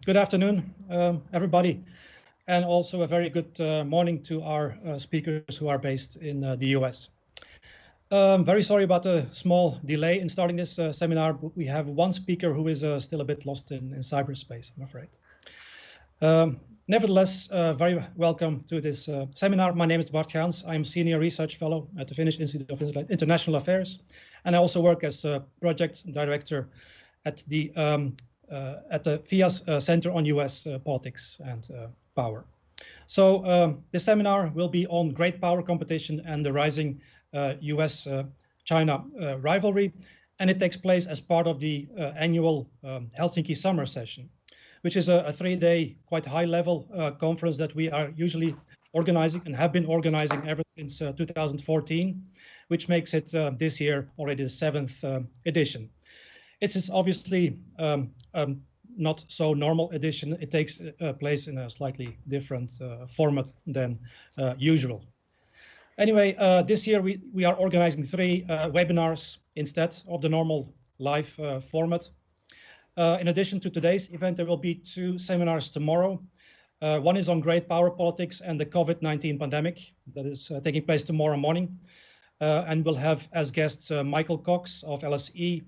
Good afternoon, everybody, and also a very good morning to our speakers who are based in the US. Very sorry about the small delay in starting this seminar, but we have one speaker who is still a bit lost in cyberspace, I'm afraid. Nevertheless, very welcome to this seminar. My name is Bart Gaans. I'm Senior Research Fellow at the Finnish Institute of International Affairs, and I also work as a Project Director at the FIIA's Center on US Politics and Power. So this seminar will be on great power competition and the rising US-China rivalry, and it takes place as part of the annual Helsinki Summer Session, which is a three-day, quite high-level conference that we are usually organizing and have been organizing ever since 2014, which makes it this year already the 7th edition. It is obviously not so normal edition. It takes place in a slightly different format than usual. Anyway, this year we are organizing 3 webinars instead of the normal live format. In addition to today's event, there will be 2 seminars tomorrow. One is on great power politics and the COVID-19 pandemic that is taking place tomorrow morning. And we'll have as guests Michael Cox of LSE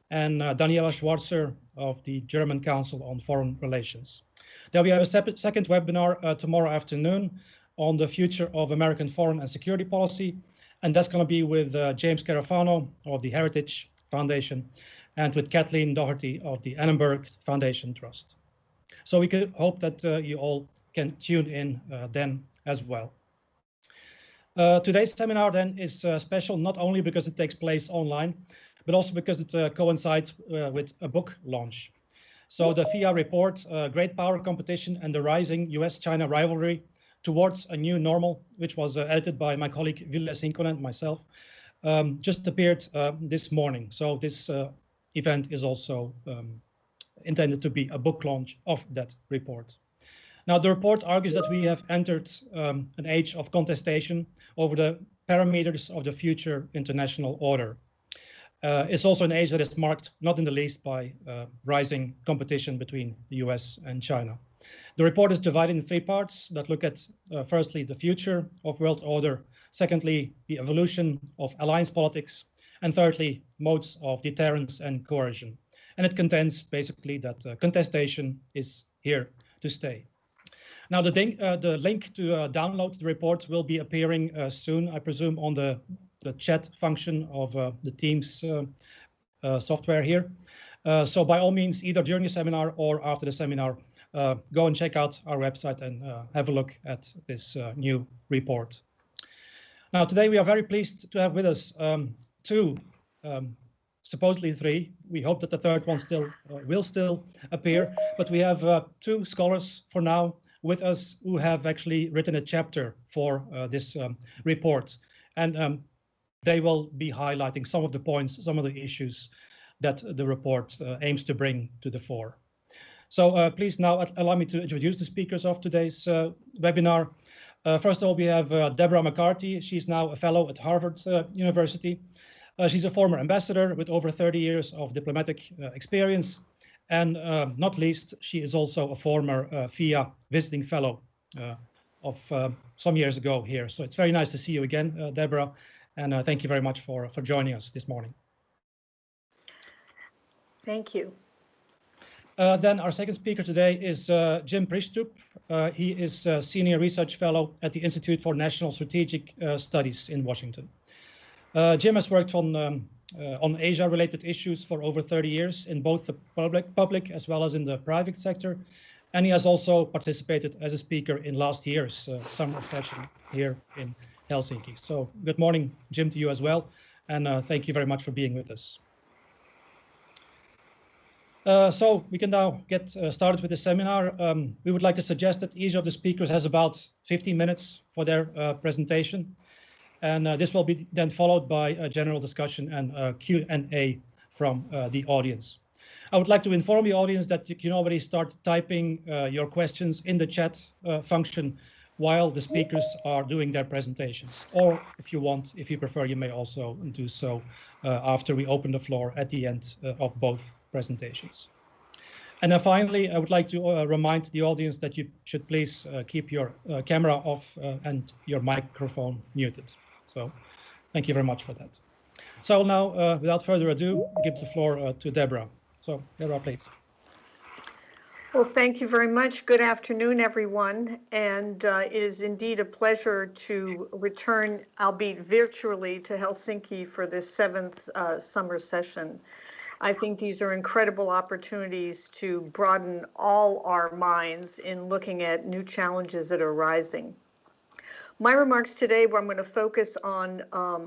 and Daniela Schwarzer of the German Council on Foreign Relations. Then we have a second webinar tomorrow afternoon on the future of American foreign and security policy. And that's going to be with James Carafano of the Heritage Foundation and with Kathleen Doherty of the Annenberg Foundation Trust. So we could hope that you all can tune in then as well. Today's seminar then is special not only because it takes place online, but also because it coincides with a book launch. So the FIIA report, Great Power Competition and the Rising US-China Rivalry Towards a New Normal, which was edited by my colleague Ville Sinkonen and myself, just appeared this morning. So this event is also intended to be a book launch of that report. Now, the report argues that we have entered an age of contestation over the parameters of the future international order. It's also an age that is marked, not in the least, by rising competition between the US and China. The report is divided in 3 parts that look at, firstly, the future of world order, secondly, the evolution of alliance politics, and thirdly, modes of deterrence and coercion. And it contends basically that contestation is here to stay. Now, the link to download the report will be appearing soon, I presume, on the chat function of the Teams software here. So by all means, either during the seminar or after the seminar, go and check out our website and have a look at this new report. Now, today we are very pleased to have with us 2, supposedly 3. We hope that the third one will still appear, but we have 2 scholars for now with us who have actually written a chapter for this report. And they will be highlighting some of the points, some of the issues that the report aims to bring to the fore. So please now allow me to introduce the speakers of today's webinar. First of all, we have Deborah McCarthy. She's now a fellow at Harvard University. She's a former ambassador with over 30 years of diplomatic experience. And not least, she is also a former FIIA visiting fellow of some years ago here. So it's very nice to see you again, Deborah. And thank you very much for joining us this morning. Thank you. Then our second speaker today is Jim Priesthoop. He is a Senior Research Fellow at the Institute for National Strategic Studies in Washington. Jim has worked on Asia-related issues for over 30 years in both the public as well as in the private sector. And he has also participated as a speaker in last year's summer session here in Helsinki. So good morning, Jim, to you as well. And thank you very much for being with us. So we can now get started with the seminar. We would like to suggest that each of the speakers has about 15 minutes for their presentation. And this will be then followed by a general discussion and Q&A from the audience. I would like to inform the audience that you can already start typing your questions in the chat function while the speakers are doing their presentations. Or if you prefer, you may also do so after we open the floor at the end of both presentations. And then finally, I would like to remind the audience that you should please keep your camera off and your microphone muted. So thank you very much for that. So I will now, without further ado, give the floor to Deborah. So Deborah, please. Well, thank you very much. Good afternoon, everyone. And it is indeed a pleasure to return, albeit virtually, to Helsinki for this 7th summer session. I think these are incredible opportunities to broaden all our minds in looking at new challenges that are rising. My remarks today, where I'm going to focus on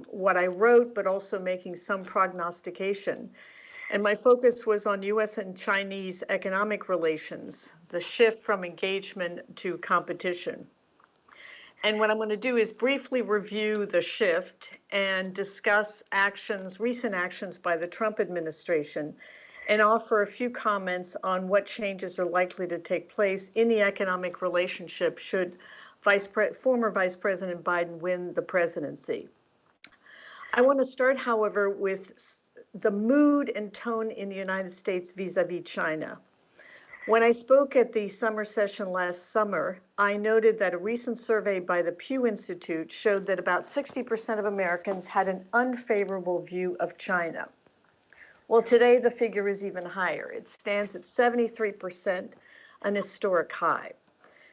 what I wrote, but also making some prognostication. And my focus was on U.S. and Chinese economic relations, the shift from engagement to competition. And what I'm going to do is briefly review the shift and discuss recent actions by the Trump administration, and offer a few comments on what changes are likely to take place in the economic relationship should former Vice President Biden win the presidency. I want to start, however, with the mood and tone in the United States vis-a-vis China. When I spoke at the summer session last summer, I noted that a recent survey by the Pew Institute showed that about 60% of Americans had an unfavorable view of China. Well, today the figure is even higher. It stands at 73%, an historic high.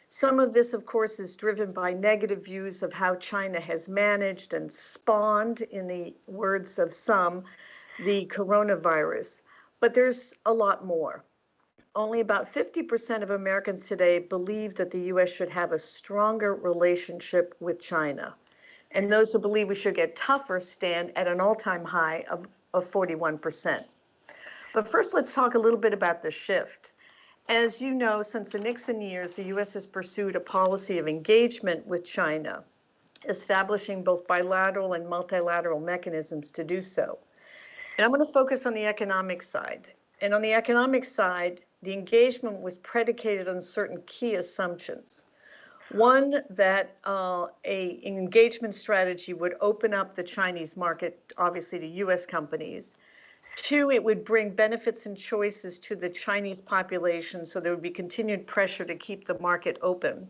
Some of this, of course, is driven by negative views of how China has managed and spawned, in the words of some, the coronavirus. But there's a lot more. Only about 50% of Americans today believe that the U.S. should have a stronger relationship with China. And those who believe we should get tougher stand at an all-time high of 41%. But first, let's talk a little bit about the shift. As you know, since the Nixon years, the U.S. has pursued a policy of engagement with China, establishing both bilateral and multilateral mechanisms to do so. And I'm going to focus on the economic side. And on the economic side, the engagement was predicated on certain key assumptions. One, that an engagement strategy would open up the Chinese market, obviously to U.S. companies. Two, it would bring benefits and choices to the Chinese population, so there would be continued pressure to keep the market open.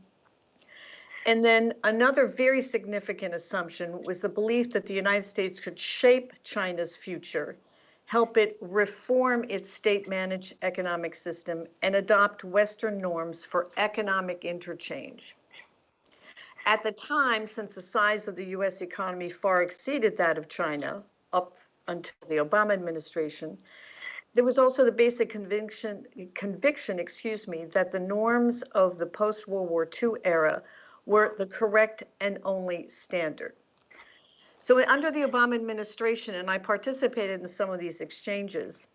And then another very significant assumption was the belief that the United States could shape China's future, help it reform its state-managed economic system, and adopt Western norms for economic interchange. At the time, since the size of the U.S. economy far exceeded that of China, up until the Obama administration, there was also the basic conviction, that the norms of the post-World War II era were the correct and only standard. So under the Obama administration, and I participated in some of these exchanges,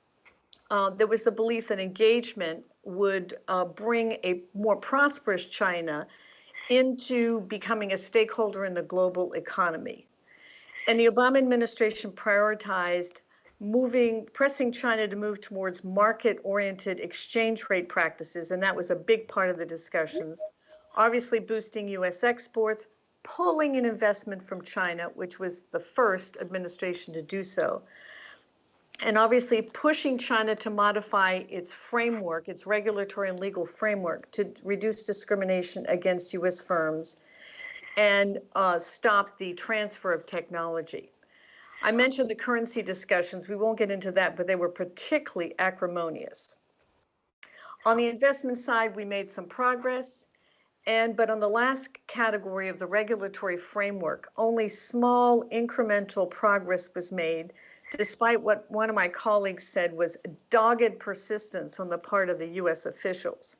there was the belief that engagement would bring a more prosperous China into becoming a stakeholder in the global economy. And the Obama administration prioritized pressing China to move towards market-oriented exchange rate practices, and that was a big part of the discussions. Obviously boosting U.S. exports, pulling in investment from China, which was the first administration to do so, and obviously pushing China to modify its framework, its regulatory and legal framework, to reduce discrimination against U.S. firms and stop the transfer of technology. I mentioned the currency discussions. We won't get into that, but they were particularly acrimonious. On the investment side, we made some progress. But on the last category of the regulatory framework, only small incremental progress was made, despite what one of my colleagues said was dogged persistence on the part of the U.S. officials.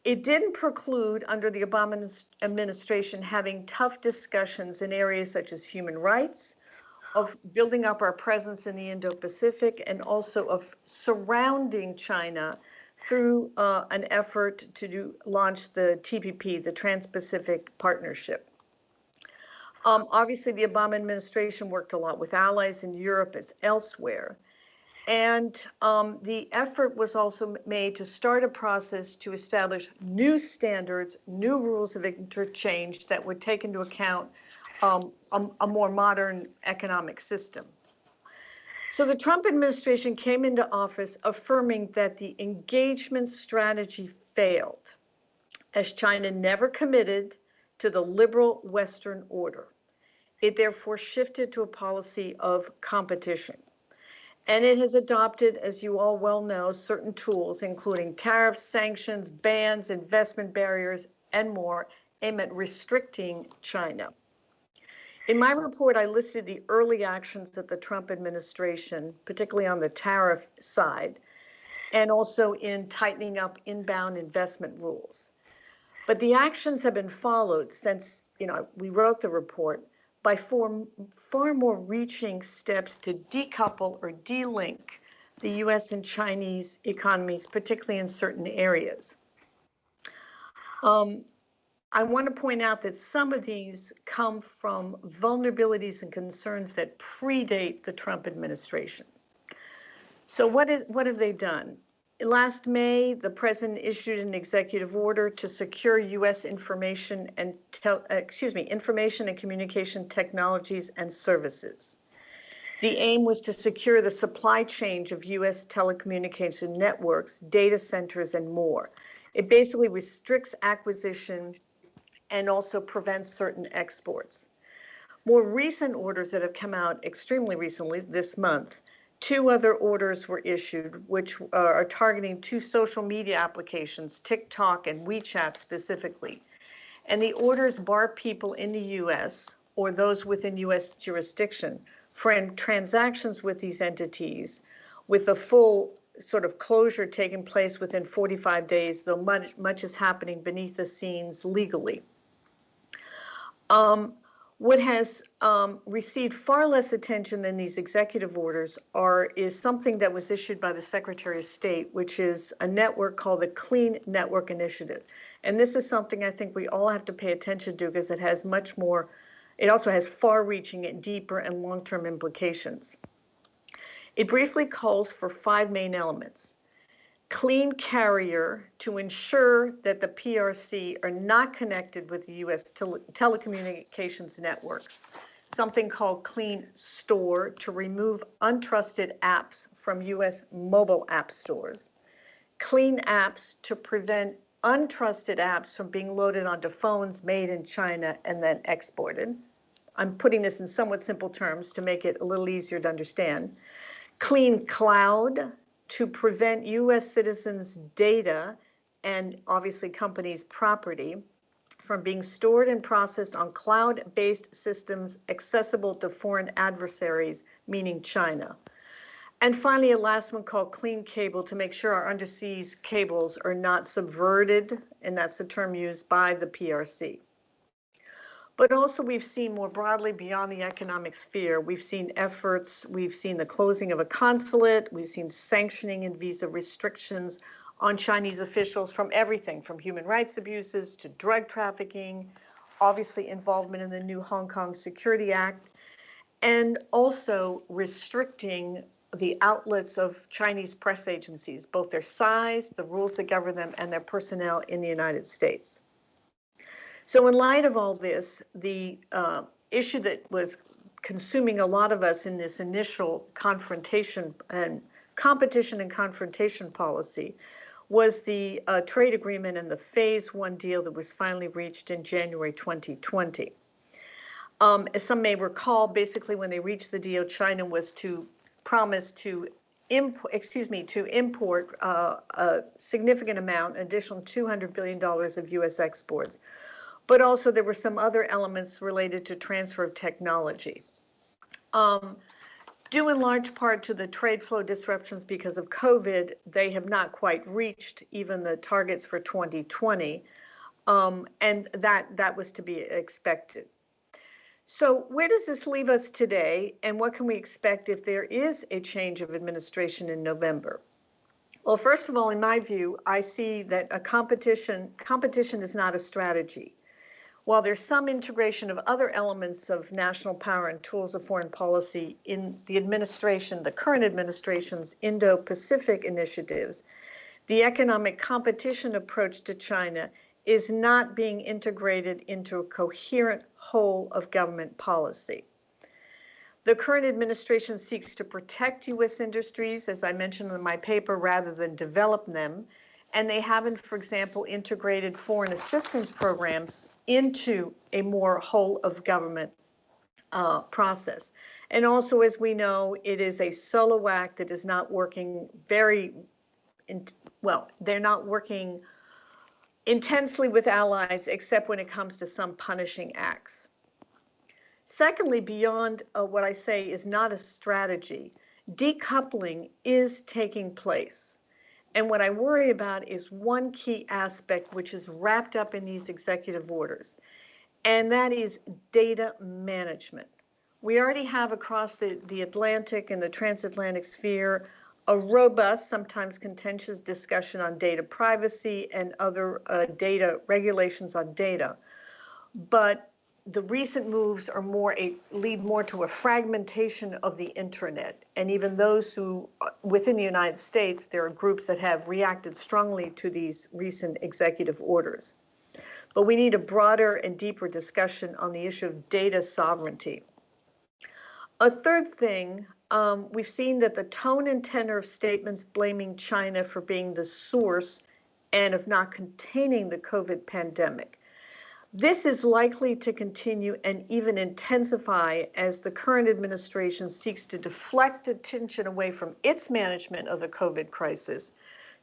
It didn't preclude, under the Obama administration, having tough discussions in areas such as human rights, of building up our presence in the Indo-Pacific, and also of surrounding China through an effort to launch the TPP, the Trans-Pacific Partnership. Obviously, the Obama administration worked a lot with allies in Europe as elsewhere. And the effort was also made to start a process to establish new standards, new rules of interchange that would take into account a more modern economic system. So the Trump administration came into office affirming that the engagement strategy failed, as China never committed to the liberal Western order. It therefore shifted to a policy of competition. And it has adopted, as you all well know, certain tools, including tariffs, sanctions, bans, investment barriers, and more, aimed at restricting China. In my report, I listed the early actions of the Trump administration, particularly on the tariff side, and also in tightening up inbound investment rules. But the actions have been followed since, we wrote the report by far more reaching steps to decouple or delink the US and Chinese economies, particularly in certain areas. I want to point out that some of these come from vulnerabilities and concerns that predate the Trump administration. So what have they done? Last May, the president issued an executive order to secure U.S. information and communication technologies and services. The aim was to secure the supply chain of U.S. telecommunication networks, data centers, and more. It basically restricts acquisition and also prevents certain exports. More recent orders that have come out extremely recently this month, 2 other orders were issued, which are targeting 2 social media applications, TikTok and WeChat specifically. And the orders bar people in the US or those within US jurisdiction from transactions with these entities with a full sort of closure taking place within 45 days, though much is happening beneath the scenes legally. What has received far less attention than these executive orders is something that was issued by the Secretary of State, which is a network called the Clean Network Initiative. And this is something I think we all have to pay attention to because it has much more, it also has far-reaching and deeper and long-term implications. It briefly calls for 5 main elements. Clean carrier to ensure that the PRC are not connected with the U.S. telecommunications networks. Something called Clean Store to remove untrusted apps from U.S. mobile app stores. Clean apps to prevent untrusted apps from being loaded onto phones made in China and then exported. I'm putting this in somewhat simple terms to make it a little easier to understand. Clean Cloud to prevent U.S. citizens' data and obviously companies' property from being stored and processed on cloud-based systems accessible to foreign adversaries, meaning China. And finally, a last one called Clean Cable to make sure our undersea cables are not subverted, and that's the term used by the PRC. But also we've seen more broadly beyond the economic sphere, we've seen efforts, we've seen the closing of a consulate, we've seen sanctioning and visa restrictions on Chinese officials from everything from human rights abuses to drug trafficking, obviously involvement in the new Hong Kong Security Act, and also restricting the outlets of Chinese press agencies, both their size, the rules that govern them, and their personnel in the United States. So in light of all this, the issue that was consuming a lot of us in this initial confrontation and competition and confrontation policy was the trade agreement and the phase 1 deal that was finally reached in January 2020. As some may recall, basically when they reached the deal, China was to promise to import a significant amount, additional $200 billion of U.S. exports. But also there were some other elements related to transfer of technology. Due in large part to the trade flow disruptions because of COVID, they have not quite reached even the targets for 2020, and that was to be expected. So where does this leave us today, and what can we expect if there is a change of administration in November? Well, first of all, in my view, I see that competition is not a strategy. While there's some integration of other elements of national power and tools of foreign policy in the administration, the current administration's Indo-Pacific initiatives, the economic competition approach to China is not being integrated into a coherent whole of government policy. The current administration seeks to protect U.S. industries, as I mentioned in my paper, rather than develop them. And they haven't, for example, integrated foreign assistance programs into a more whole of government process. And also, as we know, it is a solo act that is not working well, they're not working intensely with allies, except when it comes to some punishing acts. Secondly, beyond what I say is not a strategy, decoupling is taking place. And what I worry about is one key aspect which is wrapped up in these executive orders, and that is data management. We already have across the Atlantic and the transatlantic sphere a robust, sometimes contentious discussion on data privacy and other data regulations on data. But the recent moves are lead more to a fragmentation of the internet. And even those who, within the United States, there are groups that have reacted strongly to these recent executive orders. But we need a broader and deeper discussion on the issue of data sovereignty. A third thing, we've seen that the tone and tenor of statements blaming China for being the source and of not containing the COVID pandemic. This is likely to continue and even intensify as the current administration seeks to deflect attention away from its management of the COVID crisis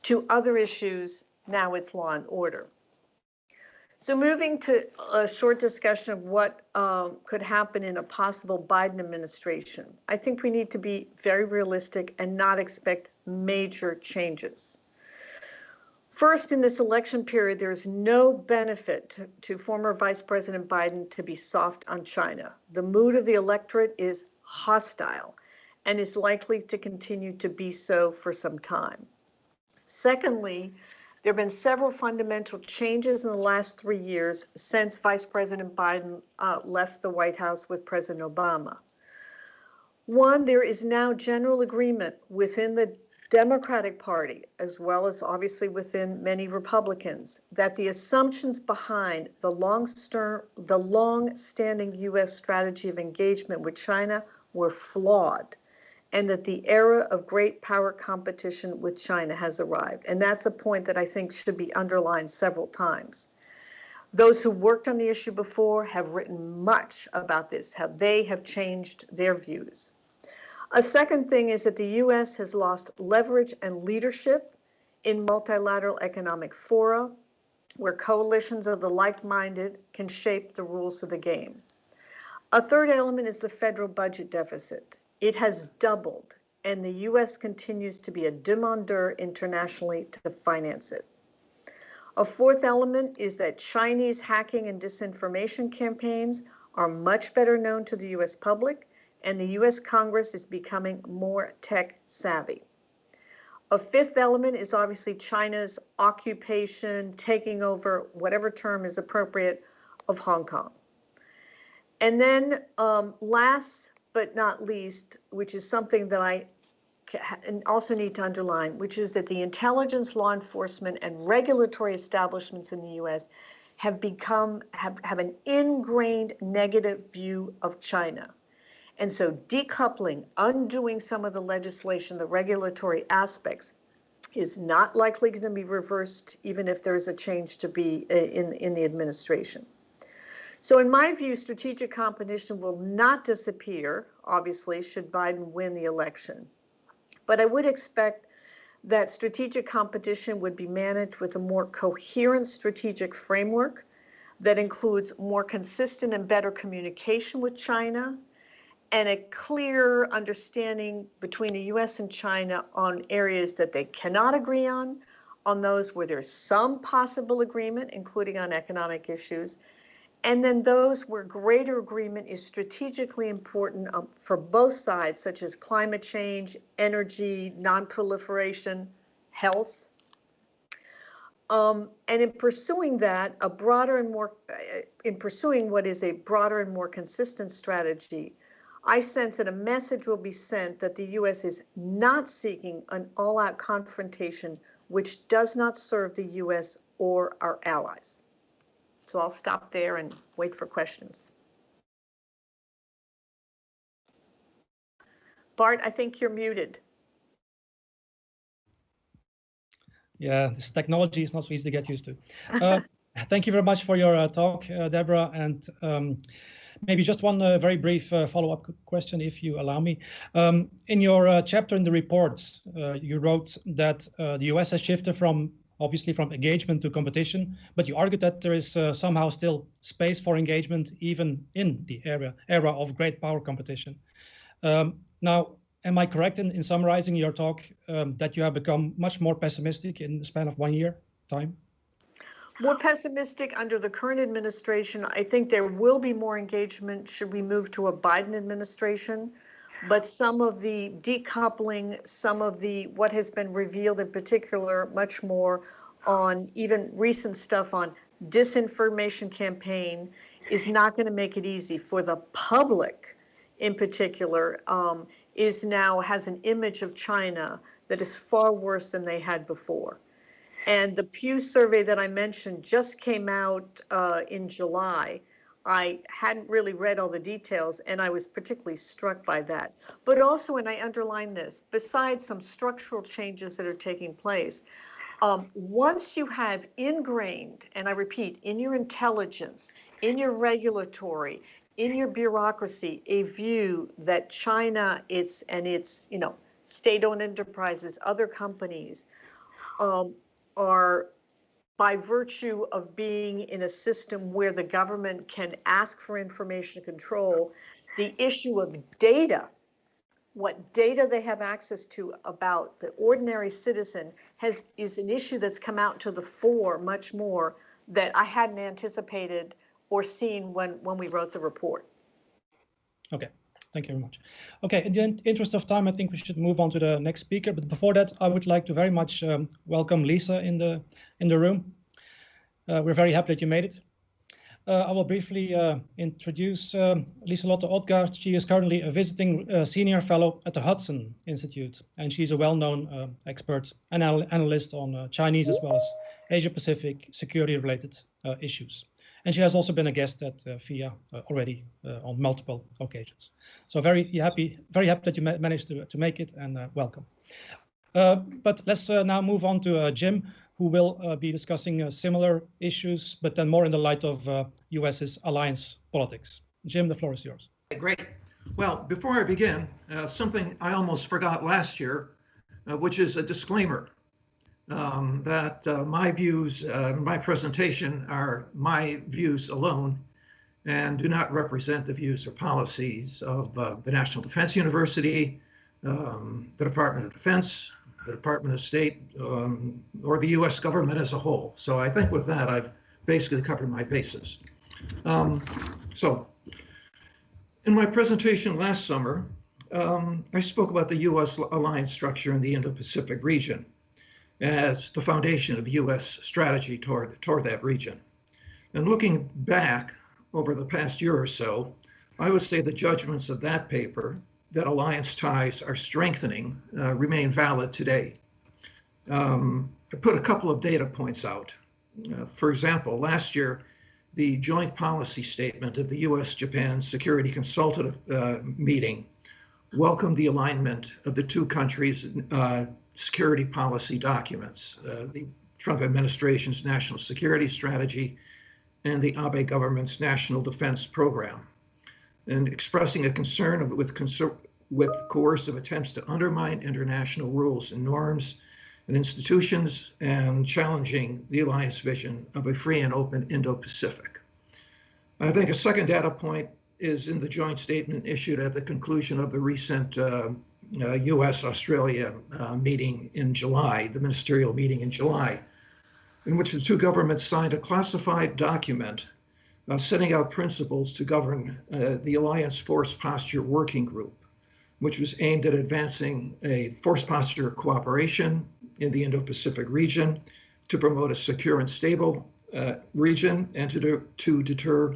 to other issues. Now it's law and order. So moving to a short discussion of what could happen in a possible Biden administration, I think we need to be very realistic and not expect major changes. First, in this election period, there is no benefit to former Vice President Biden to be soft on China. The mood of the electorate is hostile and is likely to continue to be so for some time. Secondly, there have been several fundamental changes in the last 3 years since Vice President Biden left the White House with President Obama. One, there is now general agreement within the Democratic Party, as well as obviously within many Republicans, that the assumptions behind the long-standing U.S. strategy of engagement with China were flawed, and that the era of great power competition with China has arrived. And that's a point that I think should be underlined several times. Those who worked on the issue before have written much about this, how they have changed their views. A second thing is that the U.S. has lost leverage and leadership in multilateral economic fora, where coalitions of the like-minded can shape the rules of the game. A third element is the federal budget deficit. It has doubled, and the U.S. continues to be a demandeur internationally to finance it. A fourth element is that Chinese hacking and disinformation campaigns are much better known to the U.S. public, and the U.S. Congress is becoming more tech savvy. A fifth element is obviously China's occupation, taking over, whatever term is appropriate, of Hong Kong. And then last but not least, which is something that I also need to underline, which is that the intelligence, law enforcement, and regulatory establishments in the U.S. have an ingrained negative view of China. And so decoupling, undoing some of the legislation, the regulatory aspects, is not likely going to be reversed, even if there is a change to be in the administration. So in my view, strategic competition will not disappear, obviously, should Biden win the election. But I would expect that strategic competition would be managed with a more coherent strategic framework that includes more consistent and better communication with China, and a clear understanding between the U.S. and China on areas that they cannot agree on those where there's some possible agreement, including on economic issues, and then those where greater agreement is strategically important for both sides, such as climate change, energy, non-proliferation, health. And in pursuing that, in pursuing what is a broader and more consistent strategy, I sense that a message will be sent that the U.S. is not seeking an all-out confrontation which does not serve the U.S. or our allies. So I'll stop there and wait for questions. Bart, I think you're muted. Yeah, this technology is not so easy to get used to. Thank you very much for your talk, Deborah. And maybe just one very brief follow-up question, if you allow me. In your chapter in the report, you wrote that the US has shifted obviously from engagement to competition, but you argued that there is somehow still space for engagement even in the era of great power competition. Now, am I correct in summarizing your talk that you have become much more pessimistic in the span of 1 year time? More pessimistic under the current administration. I think there will be more engagement should we move to a Biden administration. But some of the decoupling, some of what has been revealed in particular, much more on even recent stuff on disinformation campaign, is not going to make it easy for the public in particular. Has an image of China that is far worse than they had before. And the Pew survey that I mentioned just came out in July. I hadn't really read all the details, and I was particularly struck by that. But also, and I underline this, besides some structural changes that are taking place, once you have ingrained, and I repeat, in your intelligence, in your regulatory, in your bureaucracy, a view that China, its state-owned enterprises, other companies, are, by virtue of being in a system where the government can ask for information control, the issue of data, what data they have access to about the ordinary citizen is an issue that's come out to the fore much more that I hadn't anticipated or seen when we wrote the report. Okay. Thank you very much. Okay, in the interest of time, I think we should move on to the next speaker. But before that, I would like to very much welcome Lisa in the room. We're very happy that you made it. I will briefly introduce Lisa Lotte Odgaard. She is currently a visiting senior fellow at the Hudson Institute, and she's a well-known expert and analyst on Chinese as well as Asia-Pacific security-related issues. And she has also been a guest at FIIA already on multiple occasions. So very happy that you managed to make it, and welcome. But let's now move on to Jim, who will be discussing similar issues, but then more in the light of US's alliance politics. Jim, the floor is yours. Great. Well, before I begin, something I almost forgot last year, which is a disclaimer. That my views, my presentation are my views alone and do not represent the views or policies of the National Defense University, the Department of Defense, the Department of State, or the US government as a whole. So I think with that, I've basically covered my bases. So in my presentation last summer, I spoke about the US alliance structure in the Indo-Pacific region as the foundation of U.S. strategy toward that region. And looking back over the past year or so, I would say the judgments of that paper that alliance ties are strengthening remain valid today. I put a couple of data points out. For example, last year, the joint policy statement of the U.S.-Japan Security Consultative Meeting welcomed the alignment of the two countries' security policy documents, the Trump administration's national security strategy and the Abe government's national defense program, and expressing a concern with coercive attempts to undermine international rules and norms and institutions, and challenging the alliance vision of a free and open Indo-Pacific. I think a second data point is in the joint statement issued at the conclusion of the recent U.S.-Australia meeting in July, the ministerial meeting in July, in which the two governments signed a classified document setting out principles to govern the Alliance Force Posture Working Group, which was aimed at advancing a force posture cooperation in the Indo-Pacific region to promote a secure and stable region and to deter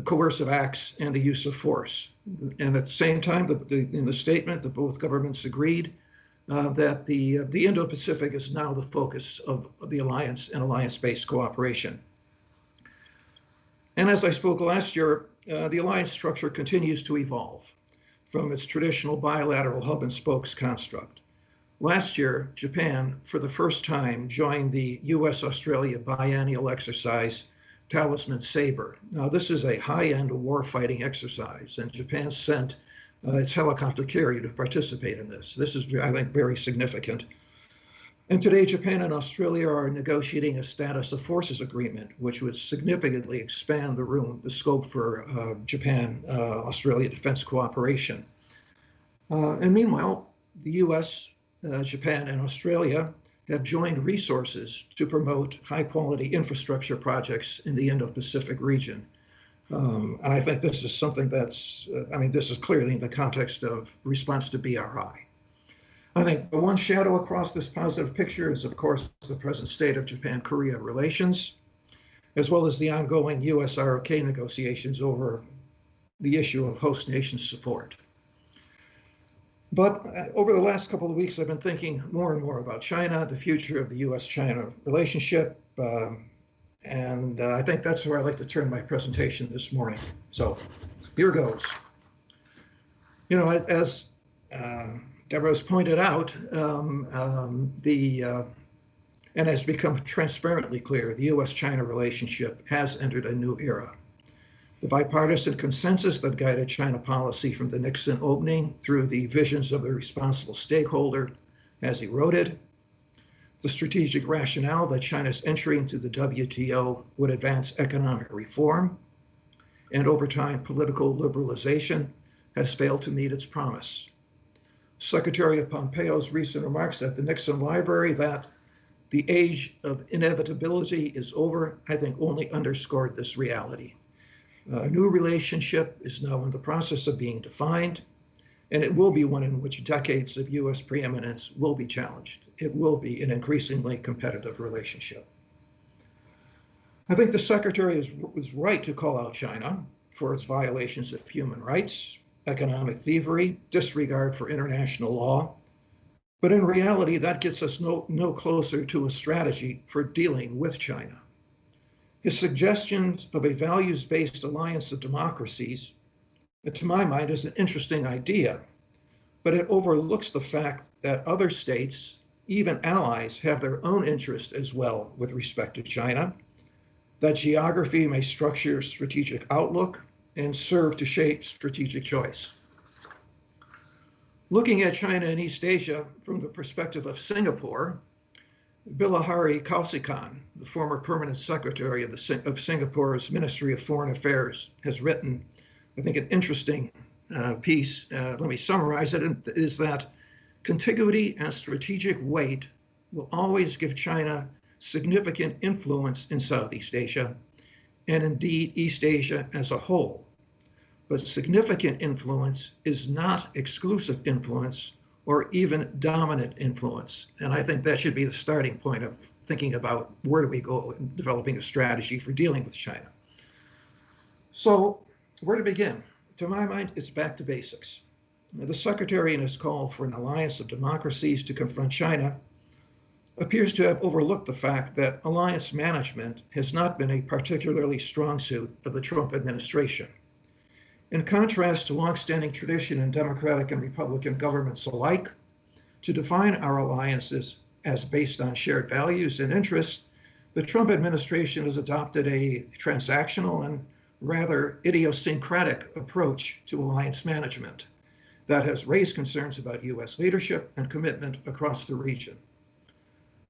coercive acts and the use of force. And at the same time, in the statement, both governments agreed that the Indo-Pacific is now the focus of the alliance and alliance-based cooperation. And as I spoke last year, the alliance structure continues to evolve. from its traditional bilateral hub and spokes construct. Last year, Japan, for the first time, joined the US-Australia biennial exercise Talisman Sabre. Now, this is a high-end warfighting exercise, and Japan sent its helicopter carrier to participate in this. This is, I think, very significant. And today, Japan and Australia are negotiating a status of forces agreement, which would significantly expand the scope for Japan-Australia defense cooperation. And meanwhile, the US, Japan, and Australia have joined resources to promote high-quality infrastructure projects in the Indo-Pacific region. And I think this is something that's, this is clearly in the context of response to BRI. I think the one shadow across this positive picture is, of course, the present state of Japan-Korea relations, as well as the ongoing US-ROK negotiations over the issue of host nation support. But over the last couple of weeks, I've been thinking more and more about China, the future of the US-China relationship, and I think that's where I'd like to turn my presentation this morning. So here goes. You know, as Deborah has pointed out, and has become transparently clear, the US-China relationship has entered a new era. The bipartisan consensus that guided China policy from the Nixon opening through the visions of the responsible stakeholder has eroded. The strategic rationale that China's entry into the WTO would advance economic reform and over time political liberalization has failed to meet its promise. Secretary Pompeo's recent remarks at the Nixon Library that the age of inevitability is over, I think only underscored this reality. A new relationship is now in the process of being defined, and it will be one in which decades of US preeminence will be challenged. It will be an increasingly competitive relationship. I think the Secretary was right to call out China for its violations of human rights, economic thievery, disregard for international law. But in reality, that gets us no closer to a strategy for dealing with China. His suggestions of a values-based alliance of democracies, to my mind, is an interesting idea, but it overlooks the fact that other states, even allies, have their own interest as well with respect to China, that geography may structure strategic outlook and serve to shape strategic choice. Looking at China and East Asia from the perspective of Singapore, Bilahari Kausikan, the former permanent secretary of Singapore's Ministry of Foreign Affairs, has written, I think, an interesting piece. Let me summarize it. It is that contiguity and strategic weight will always give China significant influence in Southeast Asia, and indeed East Asia as a whole. But significant influence is not exclusive influence or even dominant influence. And I think that should be the starting point of thinking about where do we go in developing a strategy for dealing with China. So where to begin? To my mind, it's back to basics. The Secretary in his call for an alliance of democracies to confront China appears to have overlooked the fact that alliance management has not been a particularly strong suit of the Trump administration. In contrast to longstanding tradition in Democratic and Republican governments alike, to define our alliances as based on shared values and interests, the Trump administration has adopted a transactional and rather idiosyncratic approach to alliance management that has raised concerns about US leadership and commitment across the region.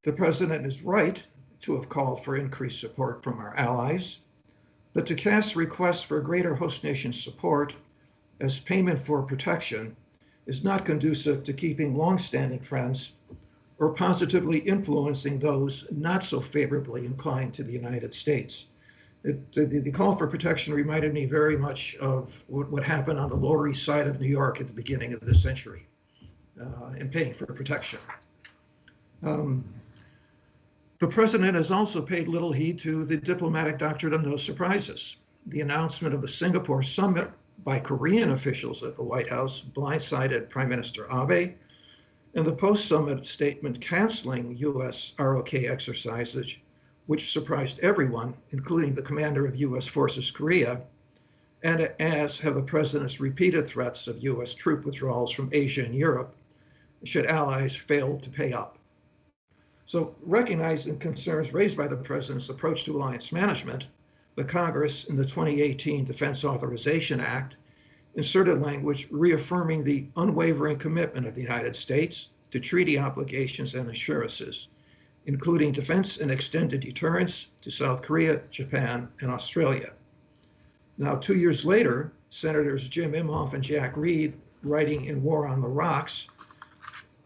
The president is right to have called for increased support from our allies, but to cast requests for greater host nation support as payment for protection is not conducive to keeping longstanding friends or positively influencing those not so favorably inclined to the United States. The call for protection reminded me very much of what happened on the Lower East Side of New York at the beginning of this century in paying for protection. The president has also paid little heed to the diplomatic doctrine of no surprises. The announcement of the Singapore summit by Korean officials at the White House blindsided Prime Minister Abe, and the post-summit statement canceling US ROK exercises, which surprised everyone, including the commander of US Forces Korea, and as have the President's repeated threats of U.S. troop withdrawals from Asia and Europe should allies fail to pay up. So, recognizing concerns raised by the President's approach to alliance management, the Congress in the 2018 Defense Authorization Act inserted language reaffirming the unwavering commitment of the United States to treaty obligations and assurances, including defense and extended deterrence to South Korea, Japan, and Australia. Now, 2 years later, Senators Jim Imhoff and Jack Reed, writing in War on the Rocks,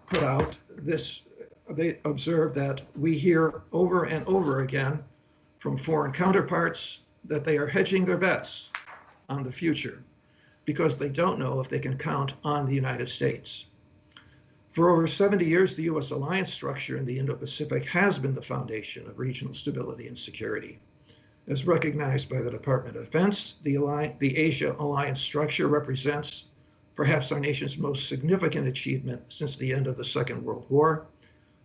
put out this. They observed that we hear over and over again from foreign counterparts that they are hedging their bets on the future because they don't know if they can count on the United States. For over 70 years, the U.S. alliance structure in the Indo-Pacific has been the foundation of regional stability and security. As recognized by the Department of Defense, the Asia alliance structure represents perhaps our nation's most significant achievement since the end of the Second World War,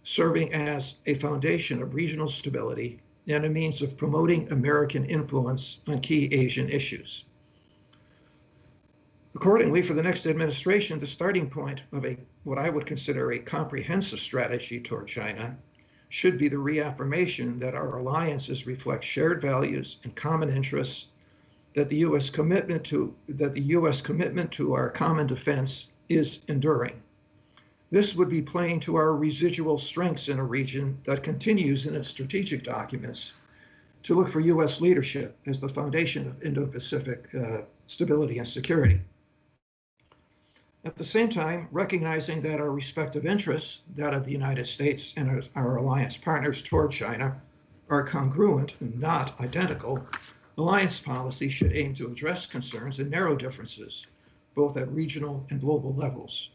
serving as a foundation of regional stability and a means of promoting American influence on key Asian issues. Accordingly, for the next administration, the starting point of what I would consider a comprehensive strategy toward China should be the reaffirmation that our alliances reflect shared values and common interests, that the U.S. commitment to our common defense is enduring. This would be playing to our residual strengths in a region that continues in its strategic documents to look for U.S. leadership as the foundation of Indo-Pacific stability and security. At the same time, recognizing that our respective interests, that of the United States and our alliance partners toward China, are congruent and not identical, alliance policy should aim to address concerns and narrow differences, both at regional and global levels.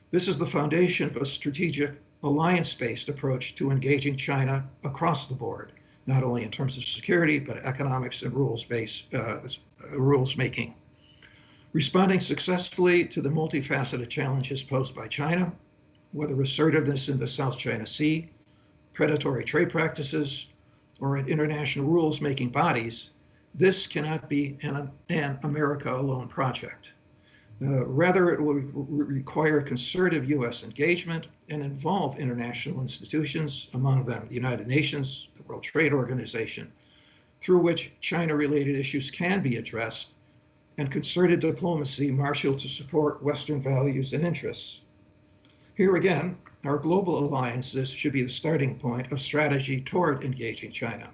This is the foundation of a strategic alliance-based approach to engaging China across the board, not only in terms of security, but economics and rules making. Responding successfully to the multifaceted challenges posed by China, whether assertiveness in the South China Sea, predatory trade practices, or in international rules-making bodies, this cannot be an America alone project. Rather, it will require concerted U.S. engagement and involve international institutions, among them the United Nations, the World Trade Organization, through which China-related issues can be addressed, and concerted diplomacy marshaled to support Western values and interests. Here again, our global alliances should be the starting point of strategy toward engaging China.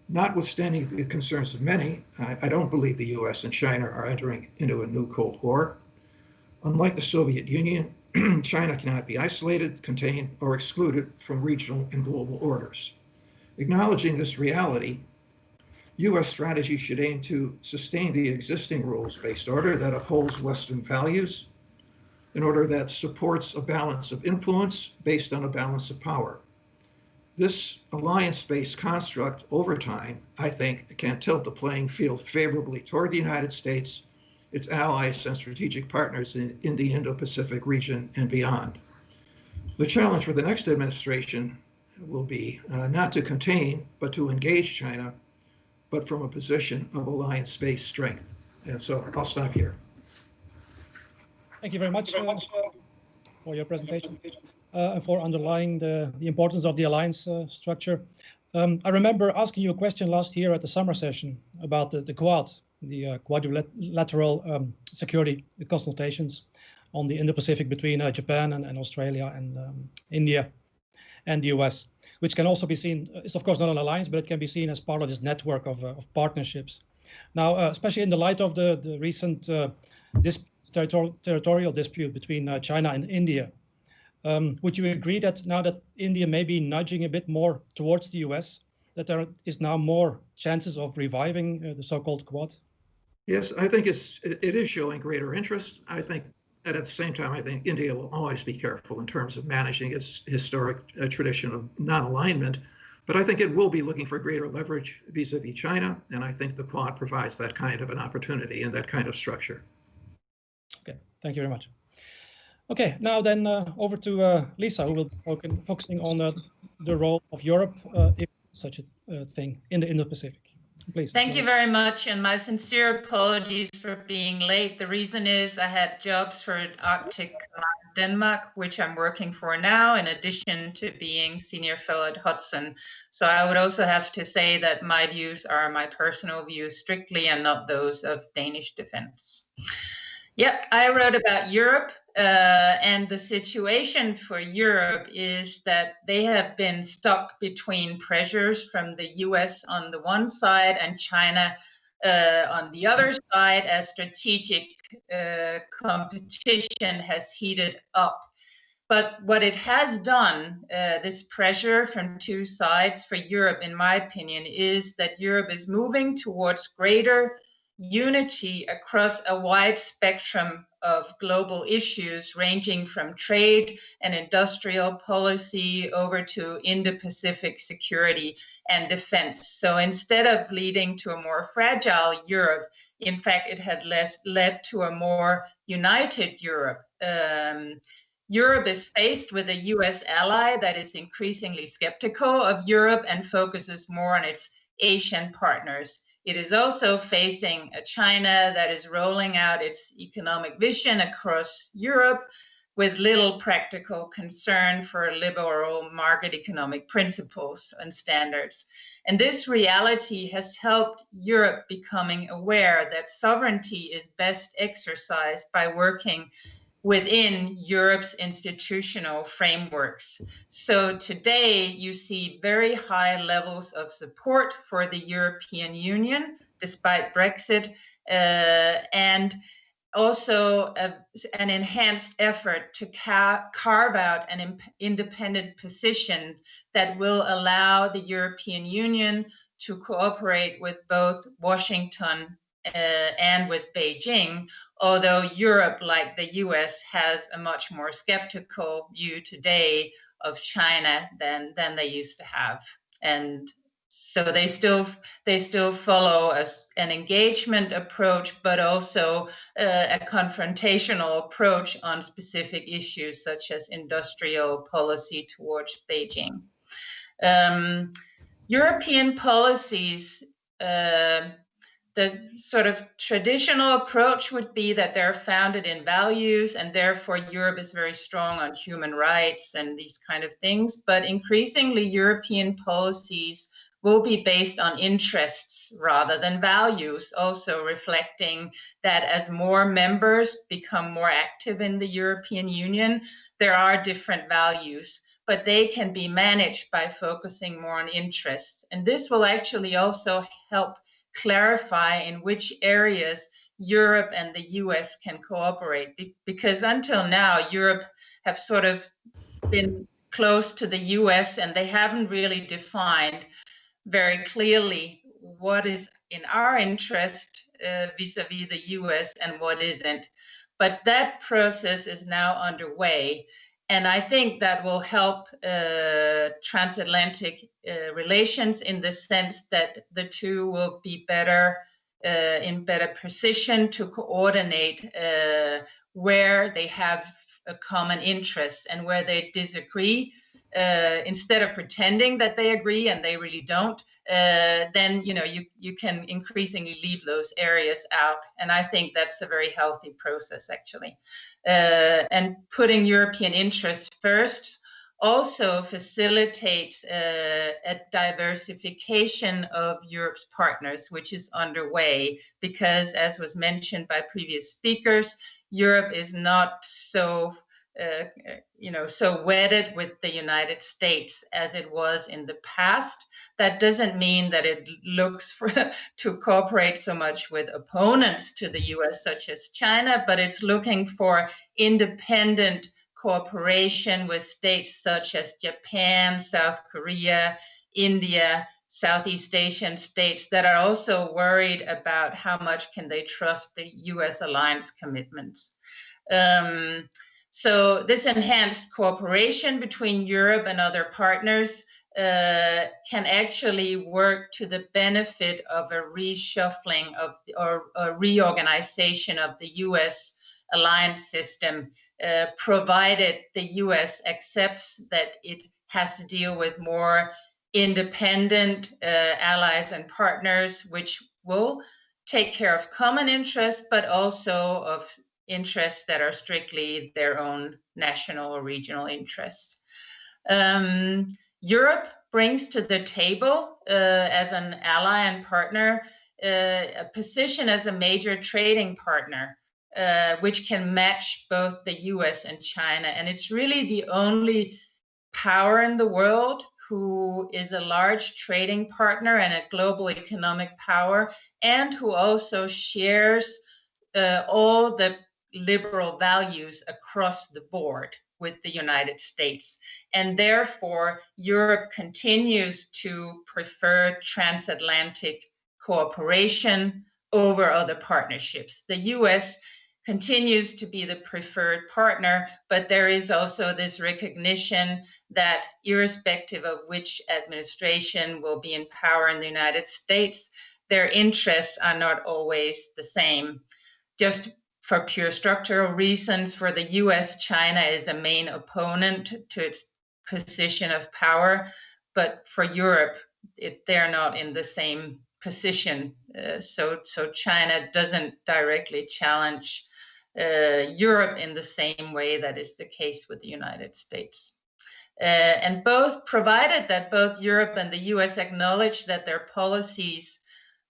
Notwithstanding the concerns of many, I don't believe the US and China are entering into a new Cold War. Unlike the Soviet Union, China cannot be isolated, contained, or excluded from regional and global orders. Acknowledging this reality, US strategy should aim to sustain the existing rules-based order that upholds Western values, an order that supports a balance of influence based on a balance of power. This alliance-based construct over time, I think, can tilt the playing field favorably toward the United States, its allies, and strategic partners in the Indo-Pacific region and beyond. The challenge for the next administration will be not to contain, but to engage China, but from a position of alliance-based strength. And so I'll stop here. Thank you very much for your presentation and for underlying the importance of the alliance structure. I remember asking you a question last year at the summer session about the Quad, the quadrilateral security consultations on the Indo-Pacific between Japan and Australia and India and the US, which can also be seen, it's of course not an alliance, but it can be seen as part of this network of partnerships. Now, especially in the light of the recent territorial dispute between China and India, would you agree that now that India may be nudging a bit more towards the US, that there is now more chances of reviving the so-called Quad? Yes, I think it is showing greater interest. I think that at the same time, I think India will always be careful in terms of managing its historic tradition of non-alignment, but I think it will be looking for greater leverage vis-a-vis China, and I think the Quad provides that kind of an opportunity and that kind of structure. Okay, thank you very much. Okay, now then over to Lisa, who will be focusing on the role of Europe, if such a thing, in the Indo-Pacific. Please. Thank you very much, and my sincere apologies for being late. The reason is I had jobs for Arctic Command Denmark, which I'm working for now, in addition to being senior fellow at Hudson. So I would also have to say that my views are my personal views strictly and not those of Danish defense. Yep, I wrote about Europe, and the situation for Europe is that they have been stuck between pressures from the US on the one side and China on the other side, as strategic competition has heated up. But what it has done, this pressure from two sides for Europe, in my opinion, is that Europe is moving towards greater unity across a wide spectrum of global issues, ranging from trade and industrial policy over to Indo-Pacific security and defense. So instead of leading to a more fragile Europe, in fact, it had led to a more united Europe. Europe is faced with a US ally that is increasingly skeptical of Europe and focuses more on its Asian partners. It is also facing a China that is rolling out its economic vision across Europe with little practical concern for liberal market economic principles and standards. And this reality has helped Europe becoming aware that sovereignty is best exercised by working within Europe's institutional frameworks. So today you see very high levels of support for the European Union, despite Brexit, and also an enhanced effort to carve out an independent position that will allow the European Union to cooperate with both Washington and with Beijing, although Europe, like the US, has a much more skeptical view today of China than they used to have. And so they still follow an engagement approach, but also a confrontational approach on specific issues such as industrial policy towards Beijing. European policies, the sort of traditional approach would be that they're founded in values, and therefore Europe is very strong on human rights and these kind of things. But increasingly, European policies will be based on interests rather than values, also reflecting that as more members become more active in the European Union, there are different values, but they can be managed by focusing more on interests. And this will actually also help clarify in which areas Europe and the US can cooperate, because until now Europe have sort of been close to the US and they haven't really defined very clearly what is in our interest vis-a-vis the US and what isn't. But that process is now underway. And I think that will help transatlantic relations in the sense that the two will be better in better position to coordinate where they have a common interest and where they disagree. Instead of pretending that they agree and they really don't, then you can increasingly leave those areas out. And I think that's a very healthy process, actually. And putting European interests first also facilitates a diversification of Europe's partners, which is underway, because as was mentioned by previous speakers, Europe is not so so wedded with the United States as it was in the past. That doesn't mean that it looks to cooperate so much with opponents to the US, such as China, but it's looking for independent cooperation with states such as Japan, South Korea, India, Southeast Asian states that are also worried about how much can they trust the US alliance commitments. So this enhanced cooperation between Europe and other partners can actually work to the benefit of a reshuffling of or a reorganization of the US alliance system, provided the US accepts that it has to deal with more independent allies and partners, which will take care of common interests, but also of interests that are strictly their own national or regional interests. Europe brings to the table as an ally and partner a position as a major trading partner, which can match both the US and China. And it's really the only power in the world who is a large trading partner and a global economic power, and who also shares all the liberal values across the board with the United States. And therefore, Europe continues to prefer transatlantic cooperation over other partnerships. The US continues to be the preferred partner, but there is also this recognition that irrespective of which administration will be in power in the United States, their interests are not always the same. Just for pure structural reasons, for the US, China is a main opponent to its position of power, but for Europe, they're not in the same position. So China doesn't directly challenge Europe in the same way that is the case with the United States. And both, provided that both Europe and the US acknowledge that their policies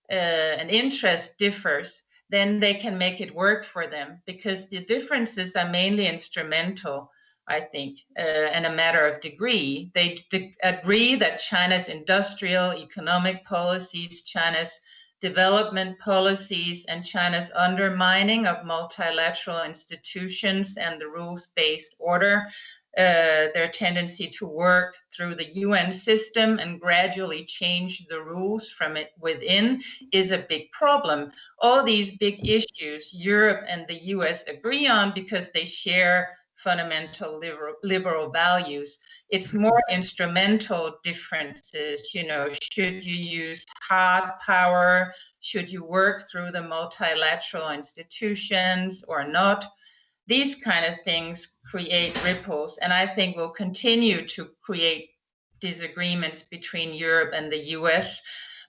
and interest differs, then they can make it work for them, because the differences are mainly instrumental, I think, and a matter of degree. They agree that China's industrial, economic policies, China's development policies, and China's undermining of multilateral institutions and the rules-based order, their tendency to work through the UN system and gradually change the rules from it within, is a big problem. All these big issues Europe and the US agree on because they share fundamental liberal values. It's more instrumental differences, you know, should you use hard power? Should you work through the multilateral institutions or not? These kind of things create ripples, and I think will continue to create disagreements between Europe and the US.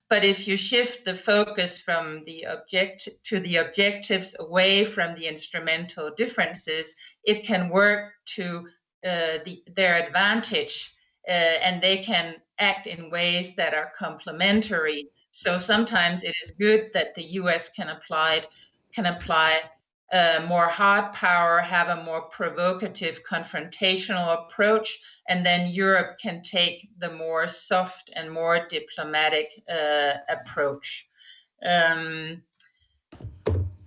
But if you shift the focus from the objectives away from the instrumental differences, it can work to their advantage, and they can act in ways that are complementary. So sometimes it is good that the US can apply more hard power, have a more provocative, confrontational approach, and then Europe can take the more soft and more diplomatic approach.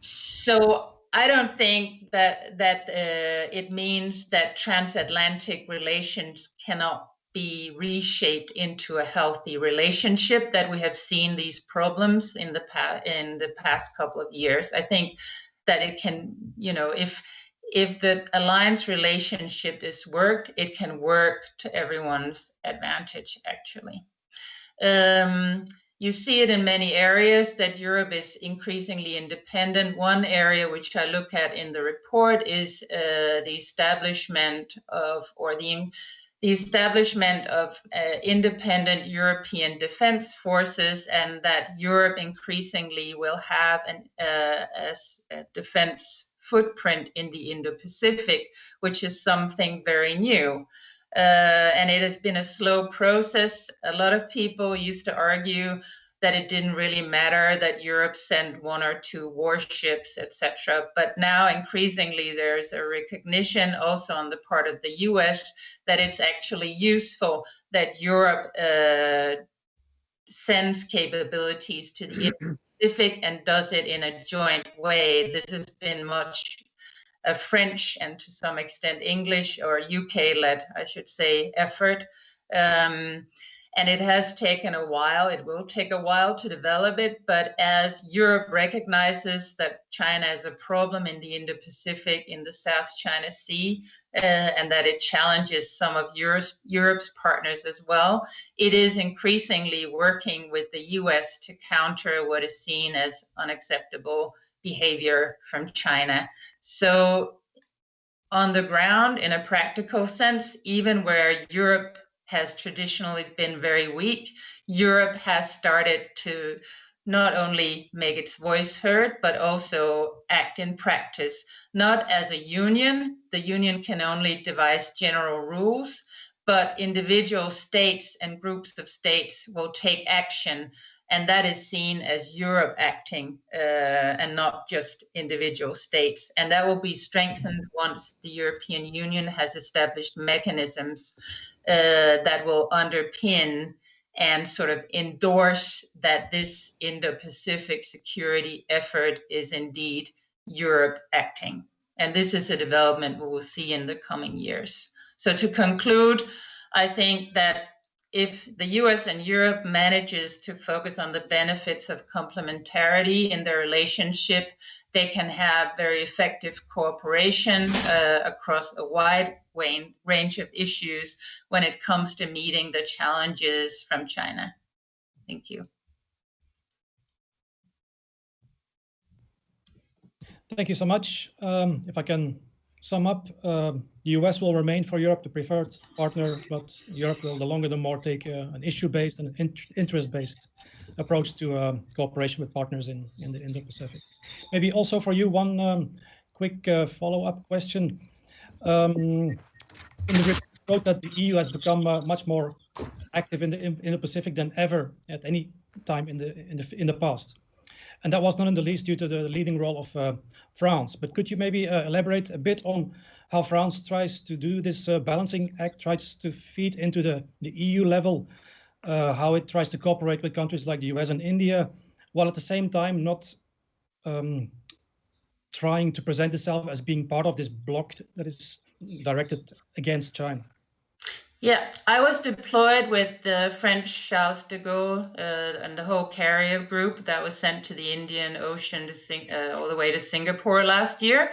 So I don't think that it means that transatlantic relations cannot be reshaped into a healthy relationship, that we have seen these problems in the past couple of years. I think that it can, you know, if the alliance relationship is worked, it can work to everyone's advantage, actually. You see it in many areas that Europe is increasingly independent. One area which I look at in the report is the establishment of, or the establishment of independent European defense forces, and that Europe increasingly will have a defense footprint in the Indo-Pacific, which is something very new. And it has been a slow process. A lot of people used to argue that it didn't really matter that Europe sent 1 or 2 warships, etc. But now increasingly there's a recognition also on the part of the US that it's actually useful that Europe sends capabilities to the Indo-Pacific and does it in a joint way. This has been much a French and to some extent English or UK-led, I should say, effort. And it has taken a while. It will take a while to develop it, but as Europe recognizes that China is a problem in the Indo-Pacific, in the South China Sea, and that it challenges some of Europe's partners as well, it is increasingly working with the US to counter what is seen as unacceptable behavior from China. So on the ground, in a practical sense, even where Europe has traditionally been very weak. Europe has started to not only make its voice heard, but also act in practice, not as a union. The union can only devise general rules, but individual states and groups of states will take action. And that is seen as Europe acting and not just individual states. And that will be strengthened once the European Union has established mechanisms that will underpin and sort of endorse that this Indo-Pacific security effort is indeed Europe acting. And this is a development we will see in the coming years. So to conclude, I think that if the US and Europe manages to focus on the benefits of complementarity in their relationship, they can have very effective cooperation across a wide range of issues when it comes to meeting the challenges from China. Thank you. Thank you so much. If I can sum up, the US will remain for Europe the preferred partner, but Europe will the longer the more take an issue-based and an interest-based approach to cooperation with partners in the Indo-Pacific. Maybe also for you, one quick follow-up question. In the report wrote that the EU has become much more active in the Indo-Pacific than ever at any time in the past. And that was not in the least due to the leading role of France. But could you maybe elaborate a bit on how France tries to do this balancing act, tries to feed into the EU level, how it tries to cooperate with countries like the US and India, while at the same time not trying to present itself as being part of this bloc that is directed against China? Yeah, I was deployed with the French Charles de Gaulle and the whole carrier group that was sent to the Indian Ocean to all the way to Singapore last year.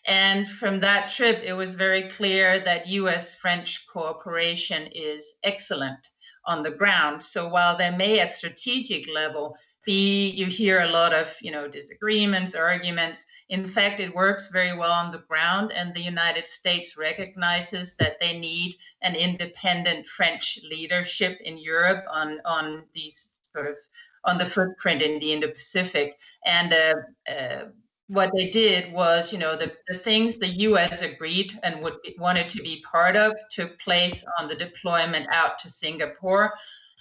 And from that trip, it was very clear that US-French cooperation is excellent on the ground. So while there may at strategic level you hear a lot of disagreements, arguments. In fact, it works very well on the ground, and the United States recognizes that they need an independent French leadership in Europe on these on the footprint in the Indo-Pacific. And what they did was, the things the U.S. agreed and wanted to be part of took place on the deployment out to Singapore,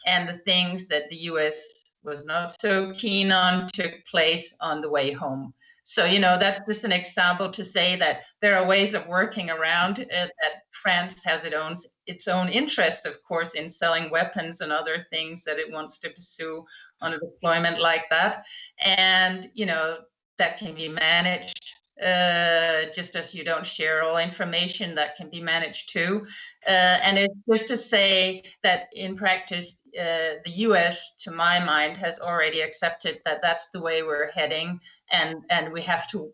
and the things that the U.S. was not so keen on took place on the way home. So, that's just an example to say that there are ways of working around that France has its own interest, of course, in selling weapons and other things that it wants to pursue on a deployment like that. And, that can be managed. Just as you don't share all information, that can be managed too. And it's just to say that in practice, the US, to my mind, has already accepted that that's the way we're heading, and we have to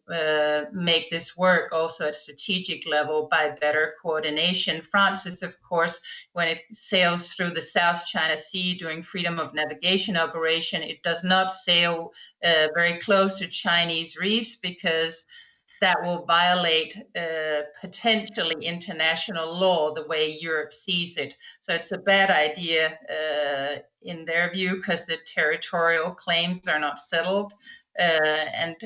make this work also at strategic level by better coordination. France is, of course, when it sails through the South China Sea doing freedom of navigation operation, it does not sail very close to Chinese reefs, because that will violate potentially international law the way Europe sees it. So it's a bad idea in their view, because the territorial claims are not settled, and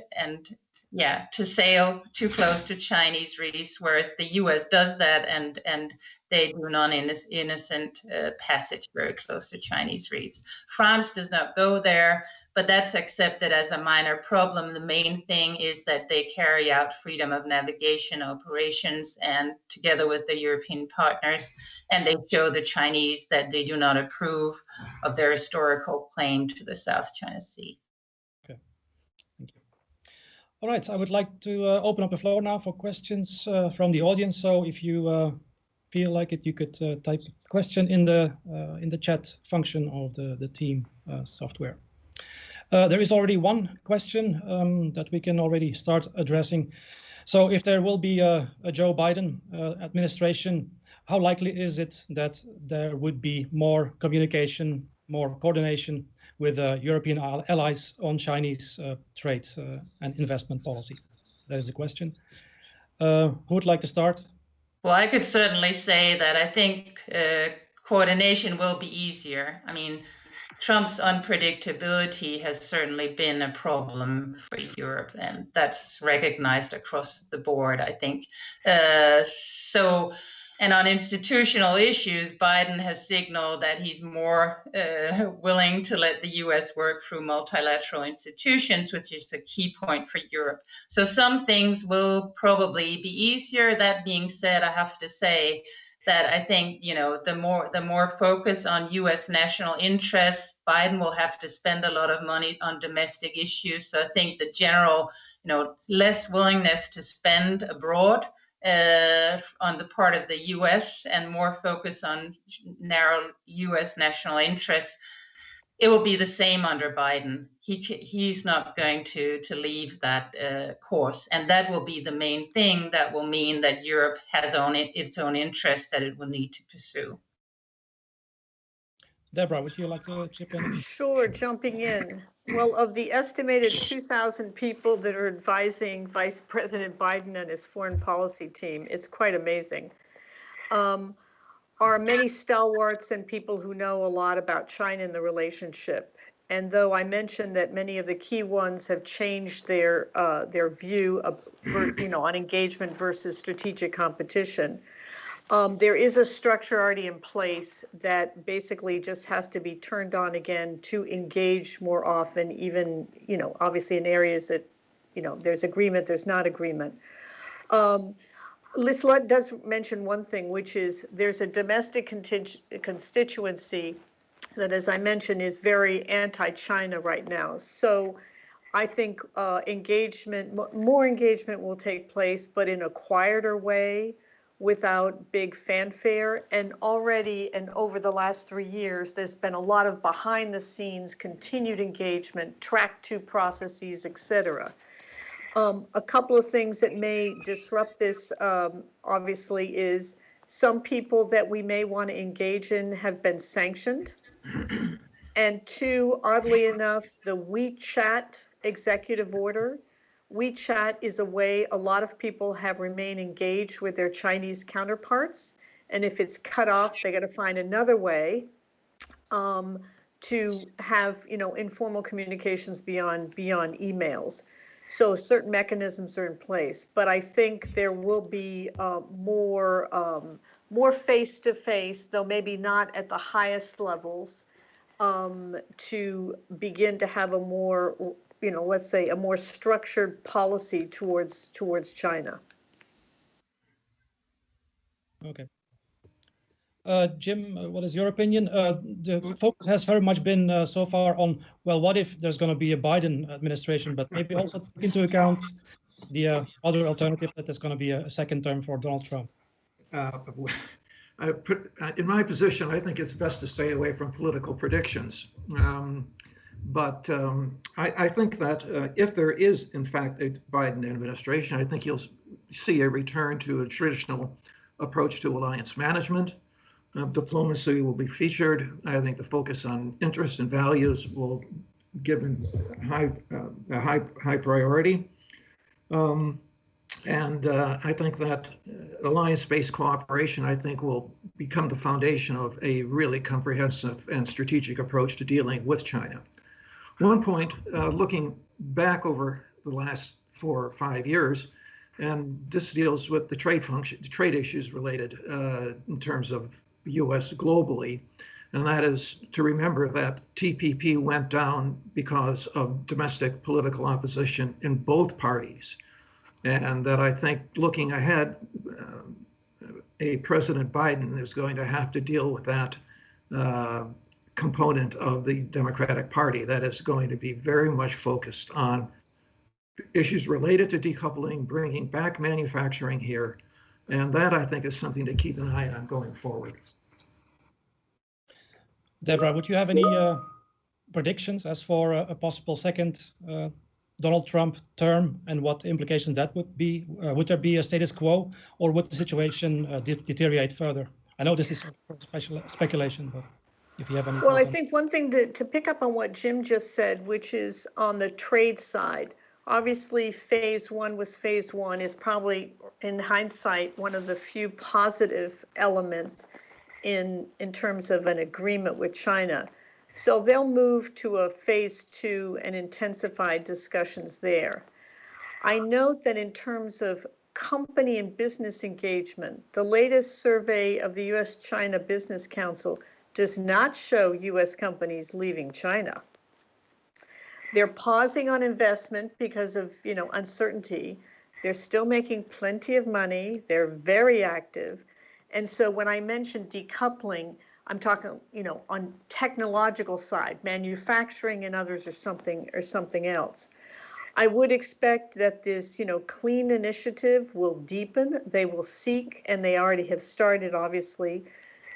to sail too close to Chinese reefs, whereas the US does that, and they do non-innocent passage very close to Chinese reefs. France does not go there, but that's accepted as a minor problem. The main thing is that they carry out freedom of navigation operations, and together with the European partners, and they show the Chinese that they do not approve of their historical claim to the South China Sea. Okay, thank you. All right, I would like to open up the floor now for questions from the audience. So if you feel like it, you could type a question in the chat function of the team software. There is already one question that we can already start addressing. So if there will be a Joe Biden administration, how likely is it that there would be more communication, more coordination with European allies on Chinese trade and investment policy? That is a question. Who would like to start? Well, I could certainly say that I think coordination will be easier. I mean, Trump's unpredictability has certainly been a problem for Europe, and that's recognized across the board, I think. And on institutional issues, Biden has signaled that he's more willing to let the US work through multilateral institutions, which is a key point for Europe. So some things will probably be easier. That being said, I have to say that I think, you know, the more focus on US national interests, Biden will have to spend a lot of money on domestic issues. So I think the general, you know, less willingness to spend abroad on the part of the US and more focus on narrow US national interests. It will be the same under Biden. He's not going to leave that course, and that will be the main thing that will mean that Europe has its own interests that it will need to pursue. Deborah, would you like to chip in? Sure, jumping in. Well, of the estimated 2,000 people that are advising Vice President Biden and his foreign policy team, it's quite amazing. Are many stalwarts and people who know a lot about China and the relationship. And though I mentioned that many of the key ones have changed their view of, you know, on engagement versus strategic competition, there is a structure already in place that basically just has to be turned on again to engage more often, even, you know, obviously in areas that, you know, there's agreement, there's not agreement. Lislet does mention one thing, which is there's a domestic constituency that, as I mentioned, is very anti-China right now. So I think more engagement will take place, but in a quieter way, without big fanfare. And already, and over the last 3 years, there's been a lot of behind the scenes continued engagement, track 2 processes, et cetera. A couple of things that may disrupt this, obviously, is some people that we may want to engage in have been sanctioned. And 2, oddly enough, the WeChat executive order. WeChat is a way a lot of people have remained engaged with their Chinese counterparts. And if it's cut off, they got to find another way to have, you know, informal communications beyond emails. So certain mechanisms are in place, but I think there will be more face-to-face, though maybe not at the highest levels, to begin to have a more, you know, let's say a more structured policy towards China. Okay. Jim, what is your opinion? The focus has very much been so far on, well, what if there's going to be a Biden administration, but maybe also take into account the other alternative that there's going to be a second term for Donald Trump. In my position, I think it's best to stay away from political predictions. But I think that if there is, in fact, a Biden administration, I think you'll see a return to a traditional approach to alliance management. Diplomacy will be featured. I think the focus on interests and values will be given a high priority. I think that alliance-based cooperation, I think, will become the foundation of a really comprehensive and strategic approach to dealing with China. One point, looking back over the last 4 or 5 years, and this deals with the trade issues related in terms of U.S. globally, and that is to remember that TPP went down because of domestic political opposition in both parties, and that I think looking ahead, a President Biden is going to have to deal with that component of the Democratic Party that is going to be very much focused on issues related to decoupling, bringing back manufacturing here, and that I think is something to keep an eye on going forward. Deborah, would you have any predictions as for a possible second Donald Trump term and what implications that would be? Would there be a status quo, or would the situation deteriorate further? I know this is speculation, but if you have any. Well, I think one thing to pick up on what Jim just said, which is on the trade side, obviously phase 1 was phase 1 is probably, in hindsight, one of the few positive elements. in terms of an agreement with China. So they'll move to a phase 2 and intensified discussions there. I note that in terms of company and business engagement, the latest survey of the U.S.-China Business Council does not show U.S. companies leaving China. They're pausing on investment because of, uncertainty. They're still making plenty of money. They're very active. And so when I mentioned decoupling, I'm talking, on technological side, manufacturing and others or something else. I would expect that this, clean initiative will deepen. They will seek, and they already have started, obviously,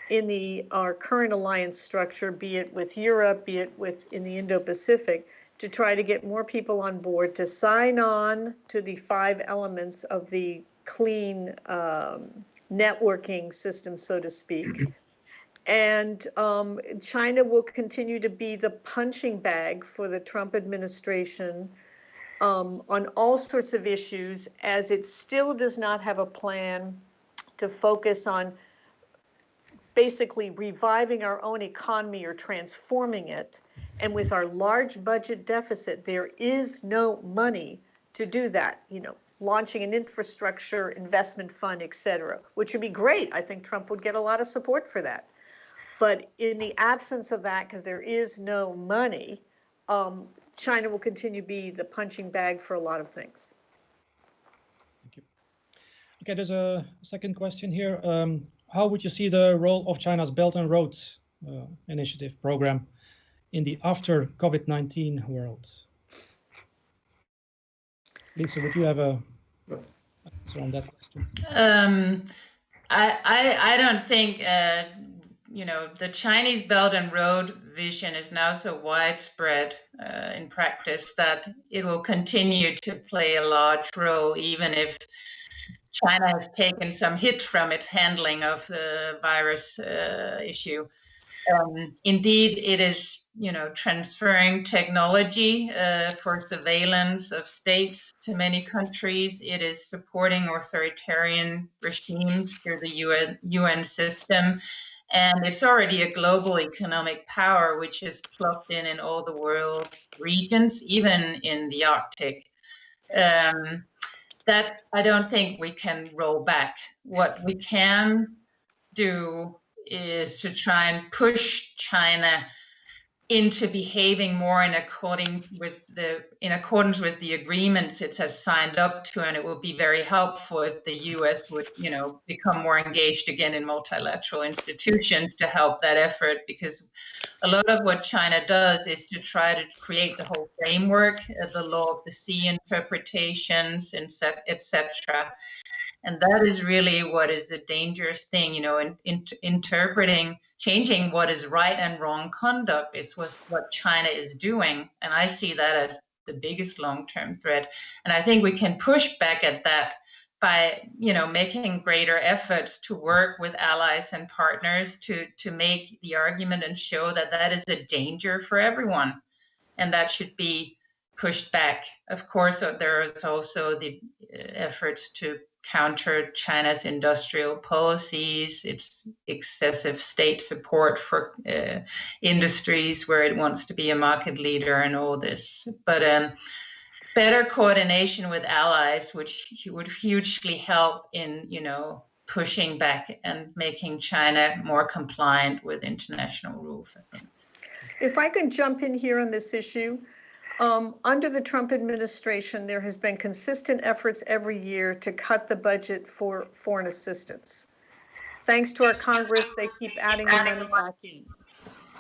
in our current alliance structure, be it with Europe, be it in the Indo-Pacific, to try to get more people on board to sign on to the 5 elements of the clean networking system, so to speak. And China will continue to be the punching bag for the Trump administration on all sorts of issues, as it still does not have a plan to focus on basically reviving our own economy or transforming it. And with our large budget deficit, there is no money to do that, launching an infrastructure investment fund, et cetera, which would be great. I think Trump would get a lot of support for that. But in the absence of that, because there is no money, China will continue to be the punching bag for a lot of things. Thank you. Okay, there's a second question here. How would you see the role of China's Belt and Road Initiative program in the after COVID-19 world? Lisa, would you have a answer on that question? I don't think the Chinese Belt and Road vision is now so widespread in practice that it will continue to play a large role, even if China has taken some hit from its handling of the virus issue. Indeed, it is, transferring technology for surveillance of states to many countries. It is supporting authoritarian regimes through the UN system. And it's already a global economic power, which is plugged in all the world regions, even in the Arctic. That I don't think we can roll back. What we can do is to try and push China into behaving more in accordance with the agreements it has signed up to, and it will be very helpful if the U.S. would, become more engaged again in multilateral institutions to help that effort, because a lot of what China does is to try to create the whole framework, the law of the sea interpretations, etc. And that is really what is the dangerous thing, interpreting, changing what is right and wrong conduct is what China is doing. And I see that as the biggest long-term threat. And I think we can push back at that by, making greater efforts to work with allies and partners to make the argument and show that that is a danger for everyone. And that should be pushed back. Of course, there is also the efforts to counter China's industrial policies, its excessive state support for industries where it wants to be a market leader and all this. But better coordination with allies, which would hugely help in, pushing back and making China more compliant with international rules, I think. If I can jump in here on this issue, under the Trump administration, there has been consistent efforts every year to cut the budget for foreign assistance. Thanks to our Congress, they keep adding the money back in.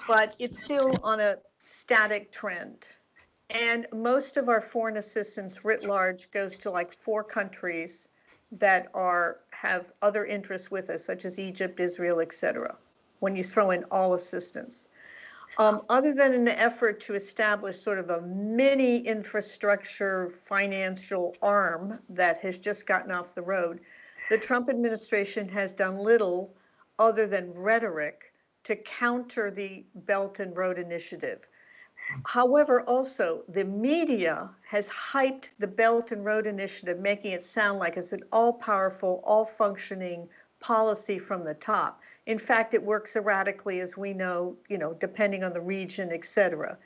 But it's still on a static trend. And most of our foreign assistance writ large goes to like 4 countries that have other interests with us, such as Egypt, Israel, etc., when you throw in all assistance. Other than an effort to establish sort of a mini infrastructure financial arm that has just gotten off the road, the Trump administration has done little other than rhetoric to counter the Belt and Road Initiative. However, also, the media has hyped the Belt and Road Initiative, making it sound like it's an all-powerful, all-functioning policy from the top. In fact, it works erratically, as we know, depending on the region, et cetera.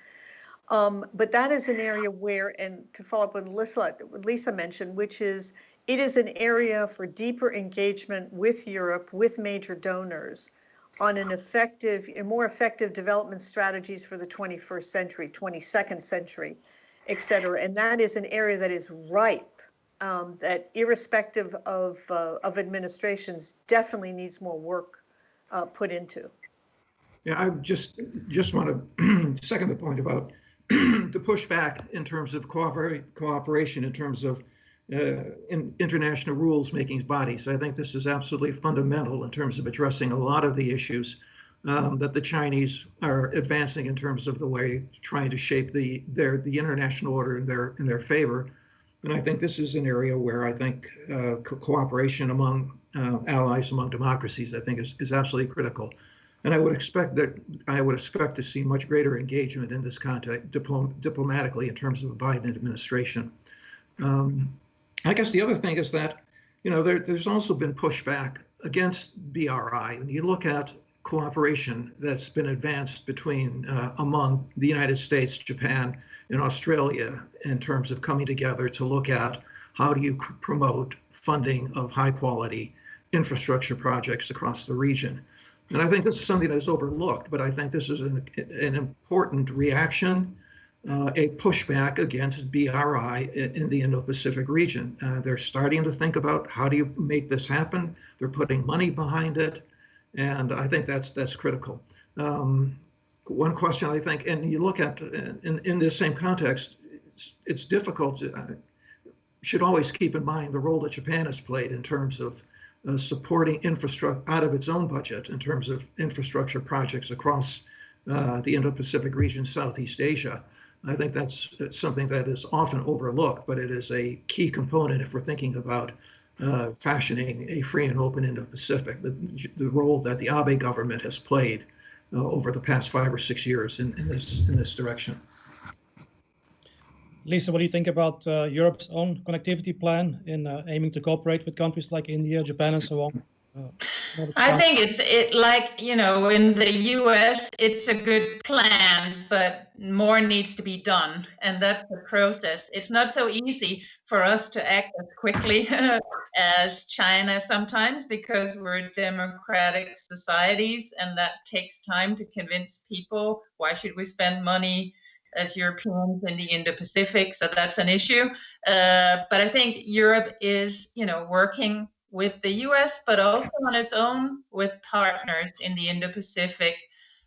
But that is an area where, and to follow up on what Lisa mentioned, which is, it is an area for deeper engagement with Europe, with major donors, on more effective development strategies for the 21st century, 22nd century, et cetera. And that is an area that is ripe, that irrespective of administrations, definitely needs more work put into. Yeah, I just want to second the point about to push back in terms of cooperation, in terms of international rules making bodies. I think this is absolutely fundamental in terms of addressing a lot of the issues that the Chinese are advancing in terms of the way trying to shape the international order in their favor. And I think this is an area where I think cooperation among allies, among democracies, I think is absolutely critical. And I would expect to see much greater engagement in this context diplomatically in terms of the Biden administration. I guess the other thing is that, there's also been pushback against BRI. And you look at cooperation that's been advanced among the United States, Japan, and Australia in terms of coming together to look at how do you promote funding of high quality infrastructure projects across the region. And I think this is something that is overlooked, but I think this is an important reaction, a pushback against BRI in the Indo-Pacific region. They're starting to think about how do you make this happen. They're putting money behind it, and I think that's critical. One question I think, and you look at in this same context, it's difficult. Should always keep in mind the role that Japan has played in terms of supporting infrastructure out of its own budget in terms of infrastructure projects across the Indo-Pacific region, Southeast Asia. I think that's something that is often overlooked, but it is a key component if we're thinking about fashioning a free and open Indo-Pacific, the role that the Abe government has played over the past 5 or 6 years in this direction. Lisa, what do you think about Europe's own connectivity plan in aiming to cooperate with countries like India, Japan, and so on? I think it's like, in the US, it's a good plan, but more needs to be done. And that's the process. It's not so easy for us to act as quickly as China sometimes, because we're democratic societies, and that takes time to convince people. Why should we spend money as Europeans in the Indo-Pacific? So that's an issue. But I think Europe is, working with the US, but also on its own with partners in the Indo-Pacific.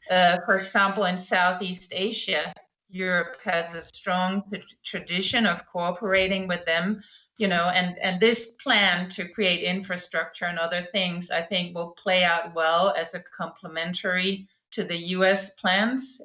For example, in Southeast Asia, Europe has a strong tradition of cooperating with them, and this plan to create infrastructure and other things, I think, will play out well as a complementary to the US plans.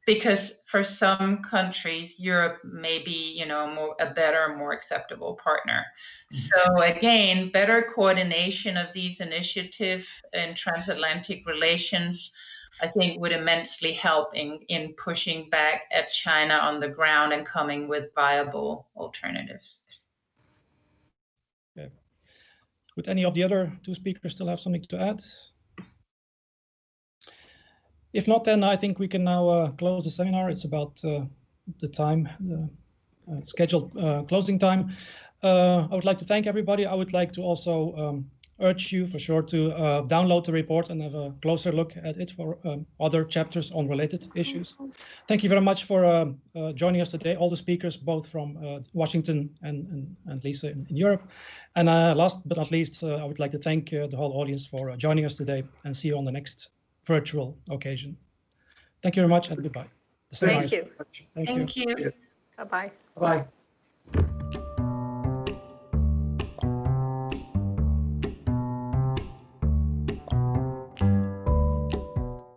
Because for some countries, Europe may be, a better, more acceptable partner. So again, better coordination of these initiatives in transatlantic relations, I think, would immensely help in pushing back at China on the ground and coming with viable alternatives. Okay. Would any of the other two speakers still have something to add? If not, then I think we can now close the seminar. It's about the time, scheduled closing time. I would like to thank everybody. I would like to also urge you for sure to download the report and have a closer look at it for other chapters on related issues. Thank you very much for joining us today, all the speakers, both from Washington and Lisa in Europe. And last but not least, I would like to thank the whole audience for joining us today, and see you on the next virtual occasion. Thank you very much, and goodbye. Thank you. Thank you. Bye-bye. Bye.